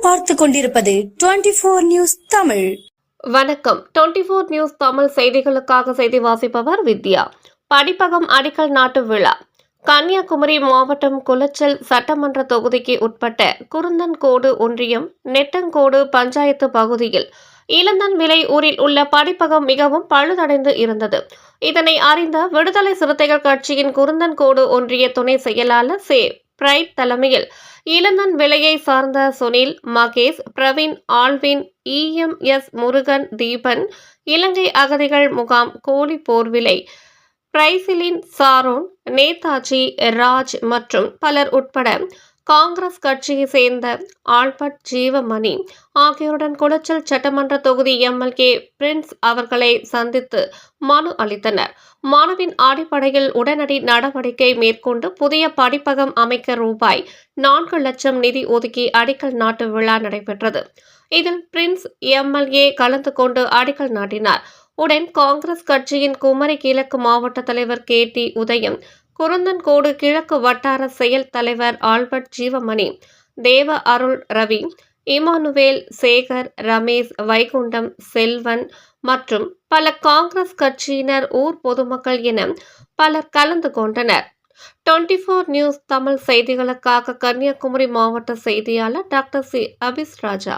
நீங்கள் பார்த்து கொண்டிருப்பது 24 நியூஸ் தமிழ். வணக்கம். 24 நியூஸ் தமிழ் செய்திகளுக்காக செய்தி வாசிப்பவர் வித்யா. படிப்பகம் அடிக்கல் நாட்டு விழா. கன்னியாகுமரி மாவட்டம் குளச்சல் சட்டமன்ற தொகுதிக்கு உட்பட்ட குருந்தன்கோடு ஒன்றியம் நெட்டங்கோடு பஞ்சாயத்து பகுதியில் இளந்தன் விலை ஊரில் உள்ள படிப்பகம் மிகவும் பழுதடைந்து இருந்தது. இதனை அறிந்த விடுதலை சிறுத்தைகள் கட்சியின் குருந்தன்கோடு ஒன்றிய துணை செயலாளர் சே பிரைட் தலைமையில் இளந்தன் விலையை சார்ந்த சுனில், மகேஷ், பிரவீன், ஆல்வின், EMS முருகன், தீபன், இலங்கை அகதிகள் முகாம், கோழி போர்விலை, பிரைசிலின், சாரோன், நேதாஜி, ராஜ் மற்றும் பலர் உட்பட காங்கிரஸ் கட்சியை சேர்ந்த ஆல்பர்ட் ஜீவமணி ஆகியோருடன் குளச்சல் சட்டமன்ற தொகுதி MLA பிரின்ஸ் அவர்களை சந்தித்து மனு அளித்தனர். மனுவின் அடிப்படையில் உடனடி நடவடிக்கை மேற்கொண்டு புதிய படிப்பகம் அமைக்க ரூபாய் 4 லட்சம் நிதி ஒதுக்கி அடிக்கல் நாட்டு விழா நடைபெற்றது. இதில் பிரின்ஸ் MLA கலந்து கொண்டு அடிக்கல் நாட்டினார். உடன் காங்கிரஸ் கட்சியின் குமரி கிழக்கு மாவட்ட தலைவர் KT உதயம், குருந்தன்கோடு கிழக்கு வட்டார செயல் தலைவர் ஆல்பர்ட் ஜீவமணி, தேவ அருள் ரவி, இமானுவேல், சேகர், ரமேஷ், வைகுண்டம், செல்வன் மற்றும் பல காங்கிரஸ் கட்சியினர், ஊர் பொதுமக்கள் என பலர் கலந்து கொண்டனர். 24 நியூஸ் தமிழ் செய்திகளுக்காக கன்னியாகுமரி மாவட்ட செய்தியாளர் டாக்டர் C. அபிஸ் ராஜா.